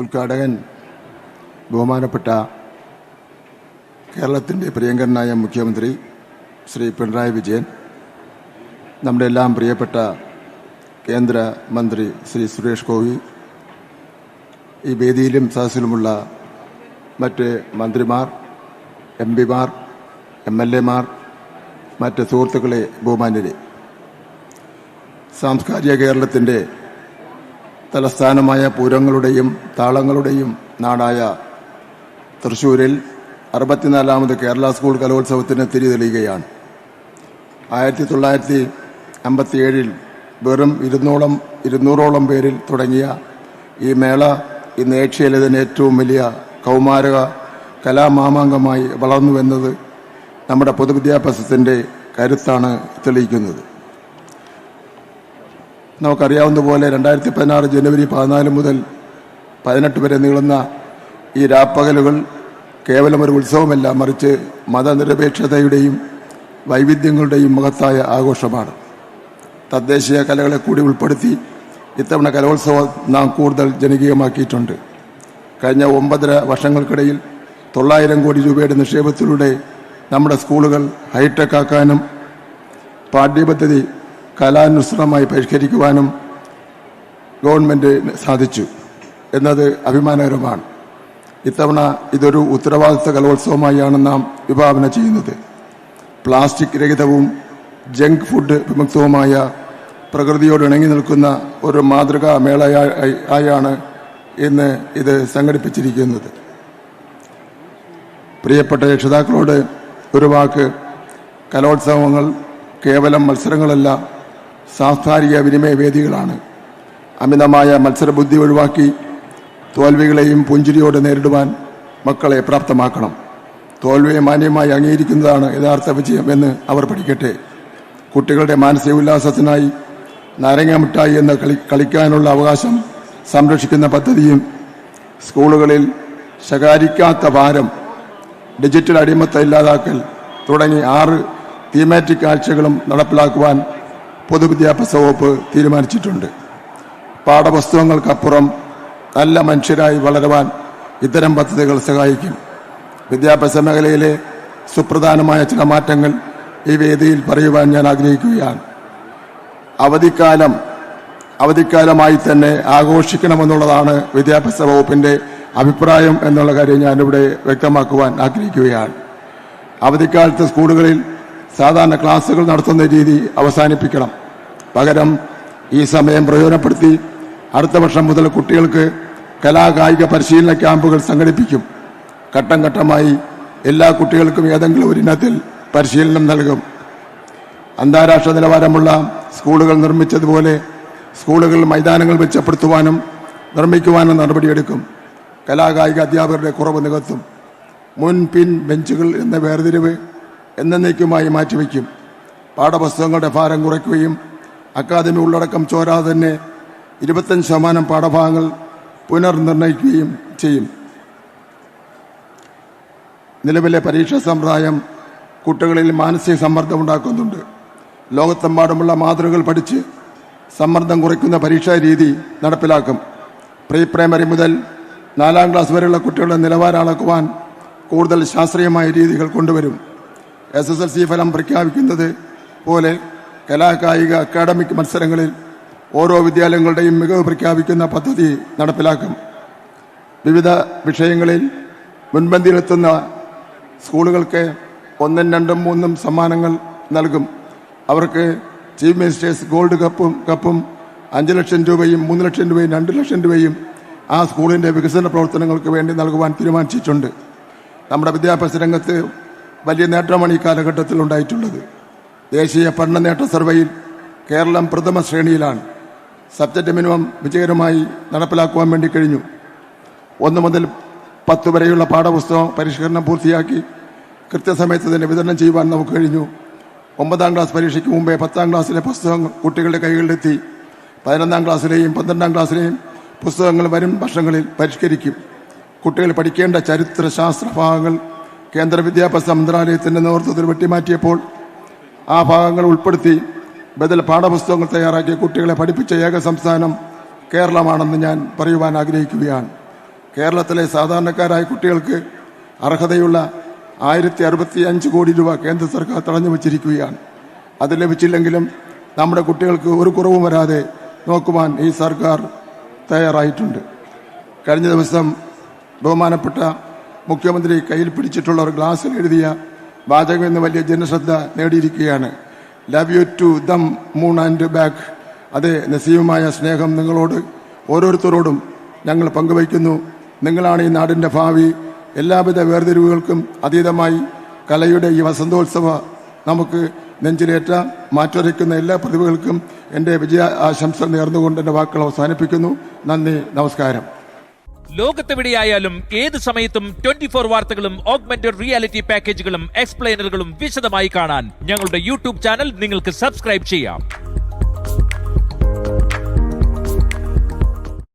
ഉദ്ഘാടകൻ ബഹുമാനപ്പെട്ട കേരളത്തിൻ്റെ പ്രിയങ്കരനായ മുഖ്യമന്ത്രി ശ്രീ പിണറായി വിജയൻ, നമ്മുടെ എല്ലാം പ്രിയപ്പെട്ട കേന്ദ്ര മന്ത്രി ശ്രീ സുരേഷ് ഗോപി, ഈ വേദിയിലും സദസ്സിലുമുള്ള മറ്റ് മന്ത്രിമാർ, എംപിമാർ, MLA മാർ, മറ്റ് സുഹൃത്തുക്കളെ, ബഹുമാന്യരെ, സാംസ്കാരിക കേരളത്തിൻ്റെ തലസ്ഥാനമായ പൂരങ്ങളുടെയും താളങ്ങളുടെയും നാടായ തൃശ്ശൂരിൽ 64ാമത് കേരള സ്കൂൾ കലോത്സവത്തിന് തിരിതെളിയുകയാണ്. 1957 വെറും 200ഓളം പേരിൽ തുടങ്ങിയ ഈ മേള ഇന്ന് ഏഷ്യയിലെ തന്നെ ഏറ്റവും വലിയ കൗമാരക കലാമാമാങ്കമായി വളർന്നുവെന്നത് നമ്മുടെ പൊതുവിദ്യാഭ്യാസത്തിൻ്റെ കരുത്താണ് തെളിയിക്കുന്നത്. നമുക്കറിയാവുന്നതുപോലെ 2016 ജനുവരി 14 മുതൽ 18 വരെ നീളുന്ന ഈ രാപ്പകലുകൾ കേവലം ഒരു ഉത്സവമല്ല, മറിച്ച് മതനിരപേക്ഷതയുടെയും വൈവിധ്യങ്ങളുടെയും മഹത്തായ ആഘോഷമാണ്. തദ്ദേശീയ കലകളെ കൂടി ഉൾപ്പെടുത്തി ഇത്തവണ കലോത്സവം നാം കൂടുതൽ ജനകീയമാക്കിയിട്ടുണ്ട്. കഴിഞ്ഞ 9.5 വർഷങ്ങൾക്കിടയിൽ 900 കോടി രൂപയുടെ നിക്ഷേപത്തിലൂടെ നമ്മുടെ സ്കൂളുകൾ ഹൈടെക് ആക്കാനും പാഠ്യപദ്ധതി കലാനുസൃതമായി പരിഷ്കരിക്കുവാനും ഗവൺമെൻറ് സാധിച്ചു എന്നത് അഭിമാനകരമാണ്. ഇത്തവണ ഇതൊരു ഉത്തരവാദിത്ത കലോത്സവമായാണ് നാം വിഭാവന ചെയ്യുന്നത്. പ്ലാസ്റ്റിക് രഹിതവും ജങ്ക് ഫുഡ് വിമുക്തവുമായ പ്രകൃതിയോട് ഇണങ്ങി നിൽക്കുന്ന ഒരു മാതൃകാ മേളയായാണ് ഇന്ന് ഇത് സംഘടിപ്പിച്ചിരിക്കുന്നത്. പ്രിയപ്പെട്ട രക്ഷിതാക്കളോട് ഒരു വാക്ക്: കലോത്സവങ്ങൾ കേവലം മത്സരങ്ങളല്ല, സാംസ്കാരിക വിനിമയ വേദികളാണ്. അമിതമായ മത്സരബുദ്ധി ഒഴിവാക്കി തോൽവികളെയും പുഞ്ചിരിയോടെ നേരിടുവാൻ മക്കളെ പ്രാപ്തമാക്കണം. തോൽവിയെ മാന്യമായി അംഗീകരിക്കുന്നതാണ് യഥാർത്ഥ വിജയം എന്ന് അവർ പഠിക്കട്ടെ. കുട്ടികളുടെ മാനസിക ഉല്ലാസത്തിനായി നാരങ്ങ മിഠായി എന്ന കളിക്കാനുള്ള അവകാശം സംരക്ഷിക്കുന്ന പദ്ധതിയും, സ്കൂളുകളിൽ ശകാരിക്കാത്ത ഭാരം, ഡിജിറ്റൽ അടിമത്തം ഇല്ലാതാക്കൽ തുടങ്ങി 6 തീമാറ്റിക് ആഴ്ചകളും നടപ്പിലാക്കുവാൻ പൊതുവിദ്യാഭ്യാസ വകുപ്പ് തീരുമാനിച്ചിട്ടുണ്ട്. പാഠപുസ്തകങ്ങൾക്കപ്പുറം നല്ല മനുഷ്യരായി വളരുവാൻ ഇത്തരം പദ്ധതികൾ സഹായിക്കും. വിദ്യാഭ്യാസ മേഖലയിലെ സുപ്രധാനമായ ചില മാറ്റങ്ങൾ ഈ വേദിയിൽ പറയുവാൻ ഞാൻ ആഗ്രഹിക്കുകയാണ്. അവധിക്കാലമായി തന്നെ ആഘോഷിക്കണമെന്നുള്ളതാണ് വിദ്യാഭ്യാസ വകുപ്പിൻ്റെ അഭിപ്രായം എന്നുള്ള കാര്യം ഞാനിവിടെ വ്യക്തമാക്കുവാൻ ആഗ്രഹിക്കുകയാണ്. അവധിക്കാലത്ത് സ്കൂളുകളിൽ സാധാരണ ക്ലാസുകൾ നടത്തുന്ന രീതി അവസാനിപ്പിക്കണം. പകരം ഈ സമയം പ്രയോജനപ്പെടുത്തി അടുത്ത വർഷം മുതൽ കുട്ടികൾക്ക് കലാകായിക പരിശീലന ക്യാമ്പുകൾ സംഘടിപ്പിക്കും. ഘട്ടം ഘട്ടമായി എല്ലാ കുട്ടികൾക്കും ഏതെങ്കിലും ഒരു ഇനത്തിൽ പരിശീലനം നൽകും. അന്താരാഷ്ട്ര നിലവാരമുള്ള സ്കൂളുകൾ നിർമ്മിച്ചതുപോലെ സ്കൂളുകൾ മൈതാനങ്ങൾ മെച്ചപ്പെടുത്തുവാനും നിർമ്മിക്കുവാനും നടപടിയെടുക്കും. കലാകായിക അധ്യാപകരുടെ കുറവ് നികത്തും. മുൻ പിൻ ബെഞ്ചുകൾ എന്ന വേർതിരിവ് എന്നേക്കുമായി മാറ്റിവെക്കും. പാഠപുസ്തകങ്ങളുടെ ഭാരം കുറയ്ക്കുകയും അക്കാദമി ഉള്ളടക്കം ചോരാതെ തന്നെ 25% പാഠഭാഗങ്ങൾ പുനർനിർണയിക്കുകയും ചെയ്യും. നിലവിലെ പരീക്ഷാ സമ്പ്രദായം കുട്ടികളിൽ മാനസിക സമ്മർദ്ദം ഉണ്ടാക്കുന്നുണ്ട്. ലോകത്തെമ്പാടുമുള്ള മാതൃകകൾ പഠിച്ച് സമ്മർദ്ദം കുറയ്ക്കുന്ന പരീക്ഷാ രീതി നടപ്പിലാക്കും. പ്രീ പ്രൈമറി മുതൽ 4ാം ക്ലാസ് വരെയുള്ള കുട്ടികളുടെ നിലവാരം അളക്കുവാൻ കൂടുതൽ ശാസ്ത്രീയമായ രീതികൾ കൊണ്ടുവരും. SSLC ഫലം പ്രഖ്യാപിക്കുന്നത് പോലെ കലാകായിക അക്കാഡമിക് മത്സരങ്ങളിൽ ഓരോ വിദ്യാലയങ്ങളുടെയും മികവ് പ്രഖ്യാപിക്കുന്ന പദ്ധതി നടപ്പിലാക്കും. വിവിധ വിഷയങ്ങളിൽ മുൻപന്തിയിലെത്തുന്ന സ്കൂളുകൾക്ക് 1, 2, 3 സമ്മാനങ്ങൾ നൽകും. അവർക്ക് ചീഫ് മിനിസ്റ്റേഴ്സ് ഗോൾഡ് കപ്പും 5 ലക്ഷം രൂപയും 3 ലക്ഷം രൂപയും 2 ലക്ഷം രൂപയും ആ സ്കൂളിൻ്റെ വികസന പ്രവർത്തനങ്ങൾക്ക് വേണ്ടി നൽകുവാൻ തീരുമാനിച്ചിട്ടുണ്ട്. നമ്മുടെ വിദ്യാഭ്യാസ രംഗത്ത് വലിയ നേട്ടമാണ് ഈ കാലഘട്ടത്തിൽ ഉണ്ടായിട്ടുള്ളത്. ദേശീയ പഠന നേട്ട സർവേയിൽ കേരളം പ്രഥമ ശ്രേണിയിലാണ്. സബ്ജക്റ്റ് മിനിമം വിജയകരമായി നടപ്പിലാക്കുവാൻ വേണ്ടി കഴിഞ്ഞു. 1 മുതൽ 10 വരെയുള്ള പാഠപുസ്തക പരിഷ്കരണം പൂർത്തിയാക്കി കൃത്യസമയത്ത് തന്നെ വിതരണം ചെയ്യുവാൻ നമുക്ക് കഴിഞ്ഞു. 9ാം ക്ലാസ് പരീക്ഷയ്ക്ക് മുമ്പേ 10ാം ക്ലാസ്സിലെ പുസ്തകങ്ങൾ കുട്ടികളുടെ കൈകളിലെത്തി. 11ാം ക്ലാസ്സിലെയും 12ാം ക്ലാസ്സിലെയും പുസ്തകങ്ങൾ വരും വർഷങ്ങളിൽ പരിഷ്കരിക്കും. കുട്ടികൾ പഠിക്കേണ്ട ചരിത്ര ശാസ്ത്ര ഭാഗങ്ങൾ കേന്ദ്ര വിദ്യാഭ്യാസ മന്ത്രാലയത്തിൻ്റെ നേതൃത്വത്തിൽ വെട്ടിമാറ്റിയപ്പോൾ ആ ഭാഗങ്ങൾ ഉൾപ്പെടുത്തി ബദൽ പാഠപുസ്തകങ്ങൾ തയ്യാറാക്കി കുട്ടികളെ പഠിപ്പിച്ച ഏക സംസ്ഥാനം കേരളമാണെന്ന് ഞാൻ പറയുവാൻ ആഗ്രഹിക്കുകയാണ്. കേരളത്തിലെ സാധാരണക്കാരായ കുട്ടികൾക്ക് അർഹതയുള്ള 1065 കോടി രൂപ കേന്ദ്ര സർക്കാർ തടഞ്ഞു വച്ചിരിക്കുകയാണ്. അത് ലഭിച്ചില്ലെങ്കിലും നമ്മുടെ കുട്ടികൾക്ക് ഒരു കുറവും വരാതെ നോക്കുവാൻ ഈ സർക്കാർ തയ്യാറായിട്ടുണ്ട്. കഴിഞ്ഞ ദിവസം ബഹുമാനപ്പെട്ട മുഖ്യമന്ത്രി കയ്യിൽ പിടിച്ചിട്ടുള്ള ഒരു ഗ്ലാസ്സിൽ എഴുതിയ വാചകം ഇന്ന് വലിയ ജനശ്രദ്ധ നേടിയിരിക്കുകയാണ്. Love you to the moon and back. അതെ, നസീമുമായ സ്നേഹം നിങ്ങളോട് ഓരോരുത്തരോടും ഞങ്ങൾ പങ്കുവയ്ക്കുന്നു. നിങ്ങളാണ് ഈ നാടിൻ്റെ ഭാവി. എല്ലാവിധ വേർതിരിവുകൾക്കും അതീതമായി കലയുടെ ഈ വസന്തോത്സവ നമുക്ക് നെഞ്ചിലേറ്റ മാറ്റുരയ്ക്കുന്ന എല്ലാ പ്രതിഭകൾക്കും എൻ്റെ വിജയ ആശംസ നേർന്നുകൊണ്ട് എൻ്റെ വാക്കുകൾ അവസാനിപ്പിക്കുന്നു. നന്ദി, നമസ്കാരം. ലോകത്തെവിടെയായാലും ഏത് സമയത്തും 24 വാർത്തകളും ഓഗ്മെന്റഡ് റിയാലിറ്റി പാക്കേജുകളും എക്സ്പ്ലെയിനറുകളും വിശദമായി കാണാൻ ഞങ്ങളുടെ യൂട്യൂബ് ചാനൽ നിങ്ങൾക്ക് സബ്സ്ക്രൈബ് ചെയ്യാം.